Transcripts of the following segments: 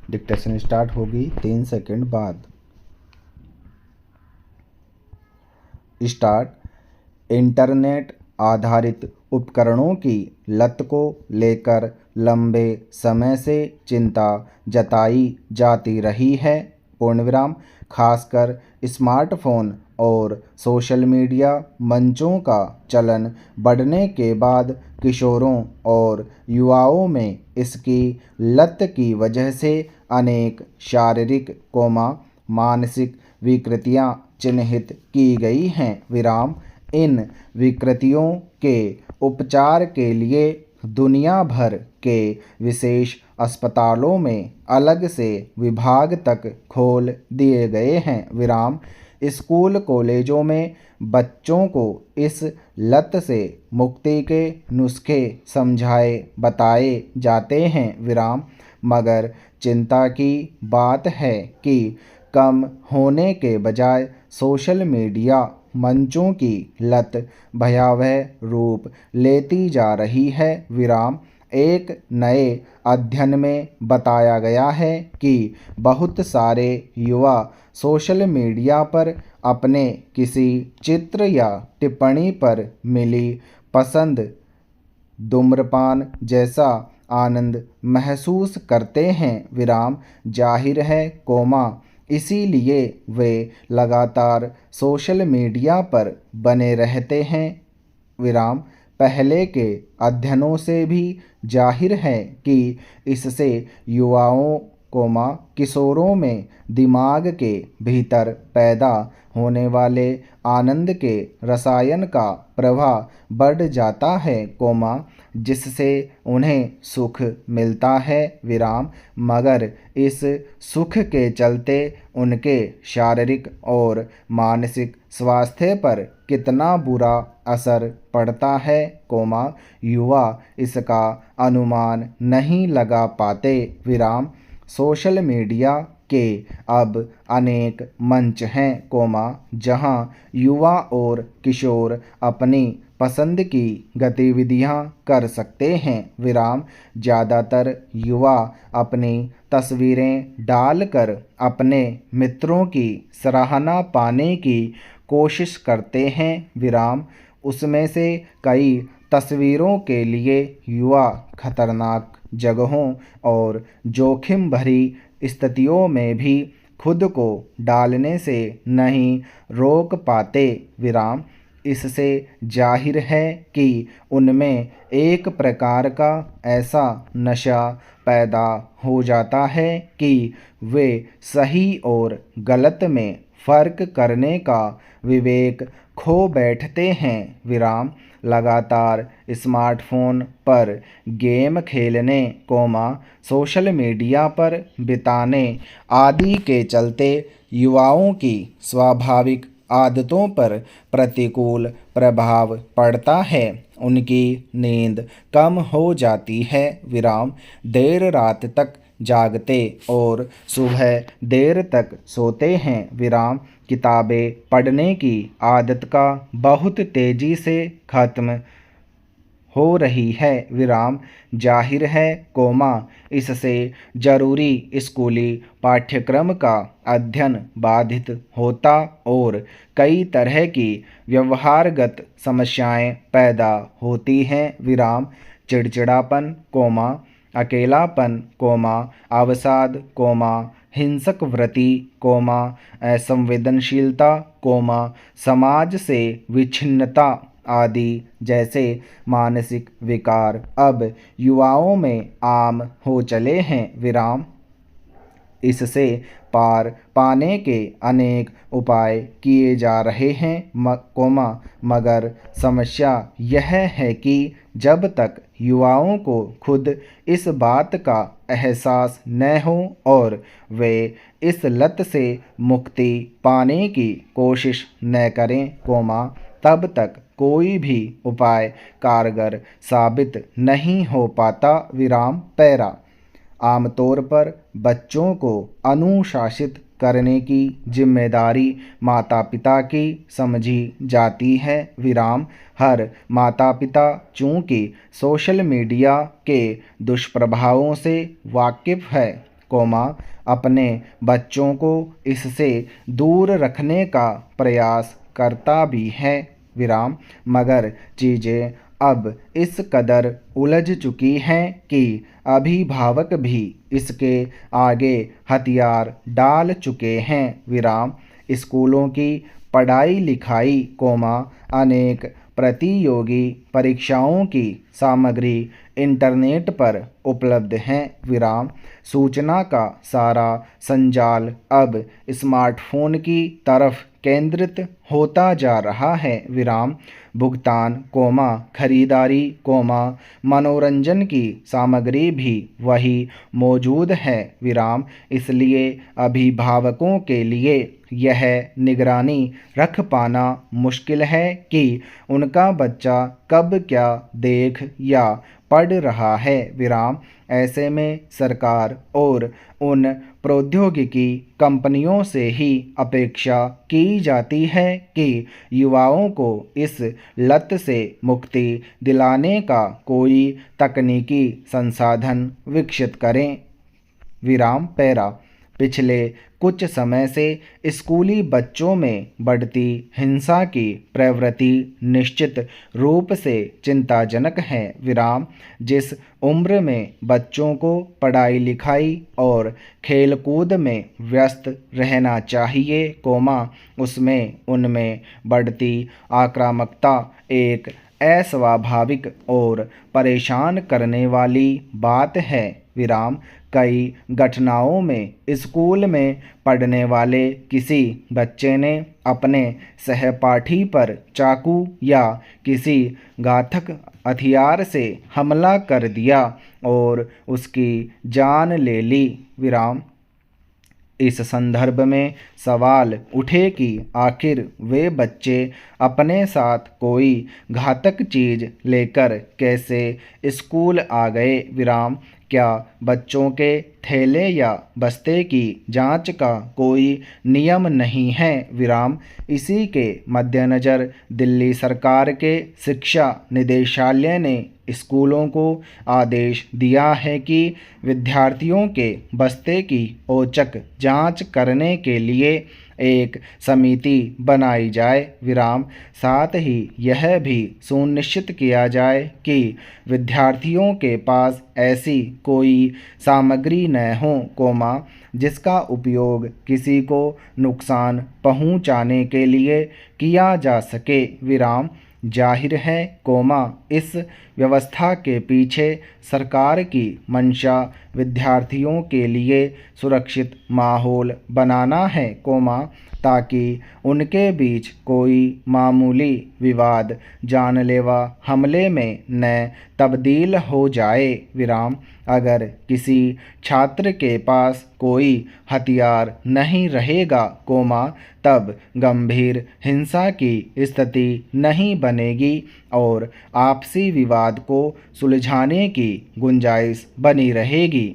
Dictation start होगी 3 second बाद। Start. Internet आधारित उपकरणों की लत को लेकर लंबे समय से चिंता जताई जाती रही है। पूर्णविराम। खासकर स्मार्टफोन और सोशल मीडिया मंचों का चलन बढ़ने के बाद किशोरों और युवाओं में इसकी लत की वजह से अनेक शारीरिक मानसिक विकृतियां चिन्हित की गई हैं। विराम। इन विकृतियों के उपचार के लिए दुनिया भर के विशेष अस्पतालों में अलग से विभाग तक खोल दिए गए हैं। विराम। स्कूल कॉलेजों में बच्चों को इस लत से मुक्ति के नुस्खे समझाए बताए जाते हैं। विराम। मगर चिंता की बात है कि कम होने के बजाय सोशल मीडिया मंचों की लत भयावह रूप लेती जा रही है। विराम। एक नए अध्ययन में बताया गया है कि बहुत सारे युवा सोशल मीडिया पर अपने किसी चित्र या टिप्पणी पर मिली पसंद धूम्रपान जैसा आनंद महसूस करते हैं। विराम। जाहिर है इसीलिए वे लगातार सोशल मीडिया पर बने रहते हैं। विराम। पहले के अध्ययनों से भी जाहिर है कि इससे युवाओं किशोरों में दिमाग के भीतर पैदा होने वाले आनंद के रसायन का प्रवाह बढ़ जाता है जिससे उन्हें सुख मिलता है। विराम। मगर इस सुख के चलते उनके शारीरिक और मानसिक स्वास्थ्य पर कितना बुरा असर पड़ता है युवा इसका अनुमान नहीं लगा पाते। विराम। सोशल मीडिया के अब अनेक मंच हैं जहां युवा और किशोर अपनी पसंद की गतिविधियां कर सकते हैं। विराम। ज़्यादातर युवा अपनी तस्वीरें डालकर अपने मित्रों की सराहना पाने की कोशिश करते हैं। विराम। उसमें से कई तस्वीरों के लिए युवा खतरनाक जगहों और जोखिम भरी स्थितियों में भी खुद को डालने से नहीं रोक पाते। विराम। इससे जाहिर है कि उनमें एक प्रकार का ऐसा नशा पैदा हो जाता है कि वे सही और गलत में फ़र्क करने का विवेक खो बैठते हैं। विराम। लगातार स्मार्टफोन पर गेम खेलने सोशल मीडिया पर बिताने आदि के चलते युवाओं की स्वाभाविक आदतों पर प्रतिकूल प्रभाव पड़ता है। उनकी नींद कम हो जाती है। विराम। देर रात तक जागते और सुबह देर तक सोते हैं। विराम। किताबें पढ़ने की आदत का बहुत तेज़ी से खत्म हो रही है। विराम। जाहिर है इससे जरूरी स्कूली पाठ्यक्रम का अध्ययन बाधित होता और कई तरह की व्यवहारगत समस्याएं पैदा होती हैं। विराम। चिड़चिड़ापन अकेलापन अवसाद हिंसक वृत्ति असंवेदनशीलता समाज से विच्छिन्नता आदि जैसे मानसिक विकार अब युवाओं में आम हो चले हैं। विराम। इससे पार पाने के अनेक उपाय किए जा रहे हैं मगर समस्या यह है कि जब तक युवाओं को खुद इस बात का एहसास न हो और वे इस लत से मुक्ति पाने की कोशिश न करें तब तक कोई भी उपाय कारगर साबित नहीं हो पाता। विराम। पैरा। आमतौर पर बच्चों को अनुशासित करने की जिम्मेदारी माता पिता की समझी जाती है। विराम। हर माता पिता चूँकि सोशल मीडिया के दुष्प्रभावों से वाकिफ़ है अपने बच्चों को इससे दूर रखने का प्रयास करता भी है, मगर चीज़ें अब इस कदर उलझ चुकी हैं कि अभिभावक भी इसके आगे हथियार डाल चुके हैं, स्कूलों की पढ़ाई लिखाई, अनेक प्रतियोगी परीक्षाओं की सामग्री इंटरनेट पर उपलब्ध हैं, सूचना का सारा संजाल अब स्मार्टफोन की तरफ केंद्रित होता जा रहा है, भुगतान, खरीदारी, मनोरंजन की सामग्री भी वही मौजूद है, इसलिए अभिभावकों के लिए यह निगरानी रख पाना मुश्किल है कि उनका बच्चा कब क्या देख या पढ़ रहा है, ऐसे में सरकार और उन प्रौद्योगिकी कंपनियों से ही अपेक्षा की जाती है कि युवाओं को इस लत से मुक्ति दिलाने का कोई तकनीकी संसाधन विकसित करें, पैरा। पिछले कुछ समय से स्कूली बच्चों में बढ़ती हिंसा की प्रवृत्ति निश्चित रूप से चिंताजनक है, जिस उम्र में बच्चों को पढ़ाई लिखाई और खेलकूद में व्यस्त रहना चाहिए, उसमें उनमें बढ़ती आक्रामकता एक अस्वाभाविक और परेशान करने वाली बात है, कई घटनाओं में स्कूल में पढ़ने वाले किसी बच्चे ने अपने सहपाठी पर चाकू या किसी घातक हथियार से हमला कर दिया और उसकी जान ले ली, इस संदर्भ में सवाल उठे कि आखिर वे बच्चे अपने साथ कोई घातक चीज़ लेकर कैसे स्कूल आ गए, क्या बच्चों के थैले या बस्ते की जांच का कोई नियम नहीं है, इसी के मद्देनज़र दिल्ली सरकार के शिक्षा निदेशालय ने स्कूलों को आदेश दिया है कि विद्यार्थियों के बस्ते की औचक जांच करने के लिए एक समिति बनाई जाए, साथ ही यह भी सुनिश्चित किया जाए कि विद्यार्थियों के पास ऐसी कोई सामग्री न हो, जिसका उपयोग किसी को नुकसान पहुंचाने के लिए किया जा सके, जाहिर है, इस व्यवस्था के पीछे सरकार की मंशा विद्यार्थियों के लिए सुरक्षित माहौल बनाना है, ताकि उनके बीच कोई मामूली विवाद जानलेवा हमले में न तब्दील हो जाए, अगर किसी छात्र के पास कोई हथियार नहीं रहेगा, तब गंभीर हिंसा की स्थिति नहीं बनेगी और आपसी विवाद को सुलझाने की गुंजाइश बनी रहेगी,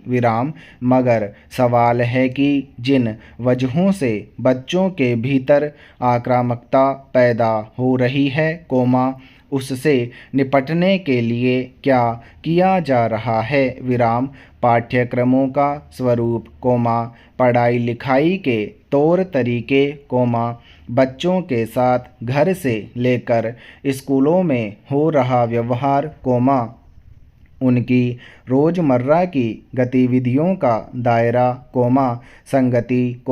मगर सवाल है कि जिन वजहों से बच्चों के भीतर आक्रामकता पैदा हो रही है, उससे निपटने के लिए क्या किया जा रहा है, पाठ्यक्रमों का स्वरूप, पढ़ाई लिखाई के तौर तरीके, बच्चों के साथ घर से लेकर स्कूलों में हो रहा व्यवहार, उनकी रोज़मर्रा की गतिविधियों का दायरा, संगति,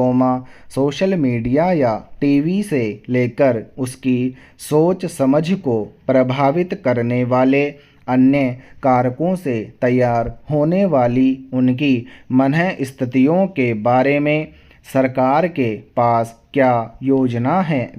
सोशल मीडिया या टीवी से लेकर उसकी सोच समझ को प्रभावित करने वाले अन्य कारकों से तैयार होने वाली उनकी मनःस्थितियों के बारे में सरकार के पास क्या योजना है,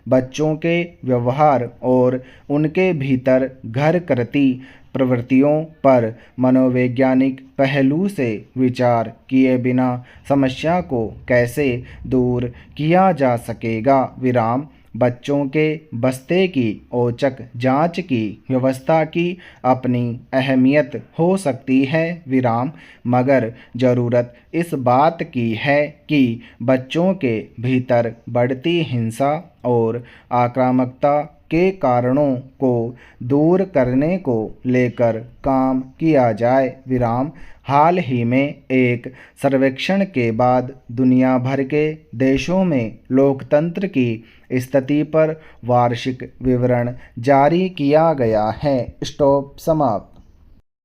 बच्चों के व्यवहार और उनके भीतर घर करती प्रवृत्तियों पर मनोवैज्ञानिक पहलू से विचार किए बिना समस्या को कैसे दूर किया जा सकेगा, बच्चों के बस्ते की औचक जांच की व्यवस्था की अपनी अहमियत हो सकती है, मगर ज़रूरत इस बात की है कि बच्चों के भीतर बढ़ती हिंसा और आक्रामकता के कारणों को दूर करने को लेकर काम किया जाए। विराम। हाल ही में एक सर्वेक्षण के बाद दुनिया भर के देशों में लोकतंत्र की स्थिति पर वार्षिक विवरण जारी किया गया है। स्टॉप। समाप्त।